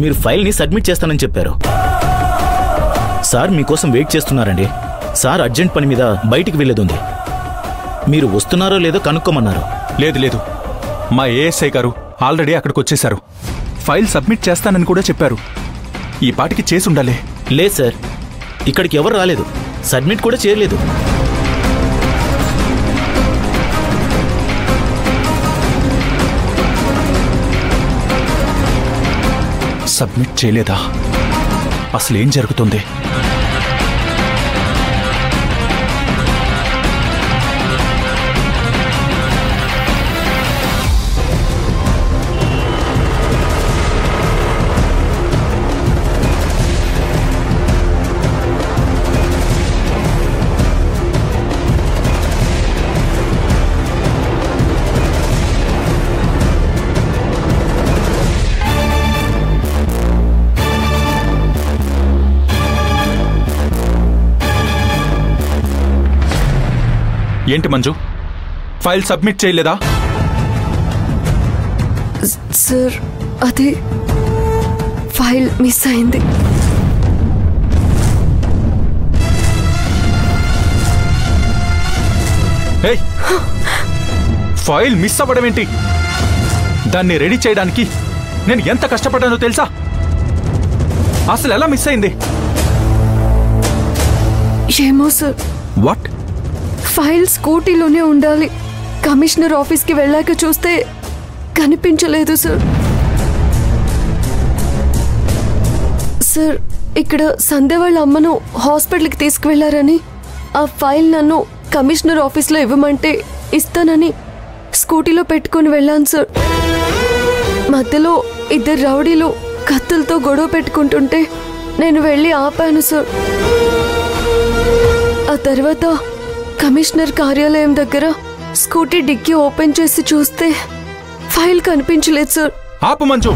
మీరు ఫైల్ని సబ్మిట్ చేస్తానని చెప్పారు. సార్ మీకోసం వెయిట్ చేస్తున్నారండి. సార్ అర్జెంట్ పని మీద బయటికి వెళ్ళేదుంది. మీరు వస్తున్నారో లేదో కనుక్కోమన్నారు. లేదు లేదు, మా ఏఎస్ఐ గారు ఆల్రెడీ అక్కడికి వచ్చేశారు. ఫైల్ సబ్మిట్ చేస్తానని కూడా చెప్పారు. ఈ పాటికి చేసి ఉండాలి. లేదు సార్, ఇక్కడికి ఎవరు రాలేదు, సబ్మిట్ కూడా చేయలేదు. సబ్మిట్ చేయలేదా? అసలు ఏం జరుగుతుంది? ఏంటి మంజు, ఫైల్ సబ్మిట్ చేయలేదా? సార్, అది ఫైల్ మిస్ అయింది. ఫైల్ మిస్ అవ్వడం ఏంటి? దాన్ని రెడీ చేయడానికి నేను ఎంత కష్టపడ్డానో తెలుసా? అసలు ఎలా మిస్ అయింది? ఏమో సార్. వాట్? ఫైల్ స్కూటీలోనే ఉండాలి. కమిషనర్ ఆఫీస్కి వెళ్ళాక చూస్తే కనిపించలేదు సార్. సార్, ఇక్కడ సంధ్య వాళ్ళ అమ్మను హాస్పిటల్కి తీసుకువెళ్లారని, ఆ ఫైల్ నన్ను కమిషనర్ ఆఫీస్లో ఇవ్వమంటే ఇస్తానని స్కూటీలో పెట్టుకుని వెళ్ళాను సార్. మధ్యలో ఇద్దరు రౌడీలు కత్తులతో గొడవ పెట్టుకుంటుంటే నేను వెళ్ళి ఆపాను సార్. ఆ తర్వాత కమిషనర్ కార్యాలయం దగ్గర స్కూటీ డిక్కీ ఓపెన్ చేసి చూస్తే ఫైల్ కనిపించలేదు సార్. ఆపు మంజు,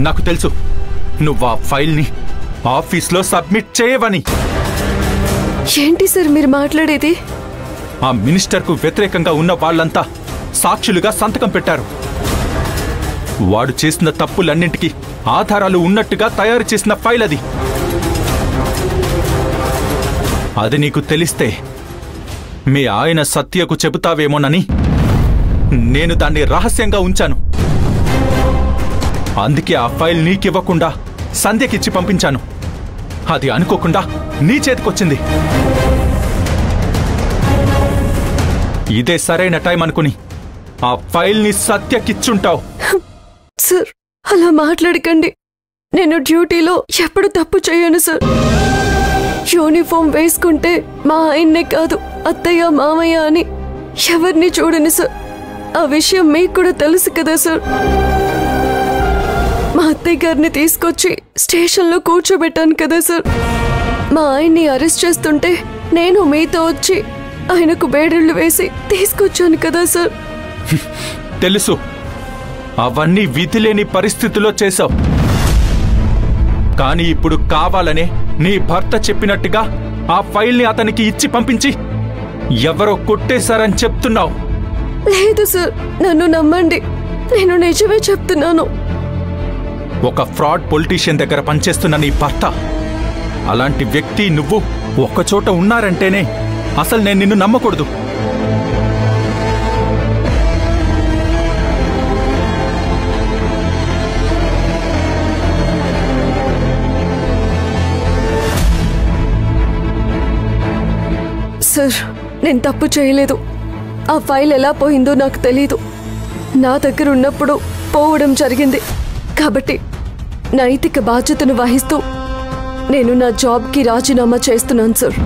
నాకు తెలుసు నువ్వు ఆ ఫైల్ని ఆఫీస్లో సబ్మిట్ చేయవని. ఏంటి సార్ మీరు మాట్లాడేది? ఆ మినిస్టర్కు వ్యతిరేకంగా ఉన్న వాళ్ళంతా సాక్షులుగా సంతకం పెట్టారు. వాడు చేసిన తప్పులన్నింటికీ ఆధారాలు ఉన్నట్టుగా తయారు చేసిన ఫైల్ అది. అది నీకు తెలిస్తే మీ ఆయన సత్యకు చెబుతావేమోనని నేను దాన్ని రహస్యంగా ఉంచాను. అందుకే ఆ ఫైల్ నీకివ్వకుండా సంధ్యకిచ్చి పంపించాను. అది అనుకోకుండా నీ చేతికొచ్చింది. ఇదే సరైన టైం అనుకుని ఆ ఫైల్ని సత్యకిచ్చుంటావు. సార్, అలా మాట్లాడకండి. నేను డ్యూటీలో ఎప్పుడు తప్పు చేయను సార్. యూనిఫామ్ వేసుకుంటే మా ఆయన్నే కాదు, అత్తయ్య మామయ్య అని ఎవరిని చూడను సార్. ఆ విషయం మీకు కూడా తెలుసు కదా సార్. మా అత్తయ్య గారిని తీసుకొచ్చి స్టేషన్లో కూర్చోబెట్టాను కదా సార్. మా ఆయన్ని అరెస్ట్ చేస్తుంటే నేను మీతో వచ్చి ఆయనకు బేడీళ్లు వేసి తీసుకొచ్చాను కదా సార్. తెలుసు, అవన్నీ విధిలేని పరిస్థితిలో చేశావు. కానీ ఇప్పుడు కావాలనే నీ భర్త చెప్పినట్టుగా ఆ ఫైల్ని అతనికి ఇచ్చి పంపించి ఎవరో కొట్టేశారని చెప్తున్నావు. లేదు సార్, నన్ను నమ్మండి, నేను నిజమే చెప్తున్నాను. ఒక ఫ్రాడ్ పొలిటీషియన్ దగ్గర పనిచేస్తున్న నీ భర్త, అలాంటి వ్యక్తి నువ్వు ఒక్కచోట ఉన్నారంటేనే అసలు నేను నిన్ను నమ్మకూడదు. సార్, నేను తప్పు చేయలేదు. ఆ ఫైల్ ఎలా పోయిందో నాకు తెలీదు. నా దగ్గర ఉన్నప్పుడు పోవడం జరిగింది. కాబట్టి నైతిక బాధ్యతను వహిస్తూ నేను నా జాబ్కి రాజీనామా చేస్తున్నాను సార్.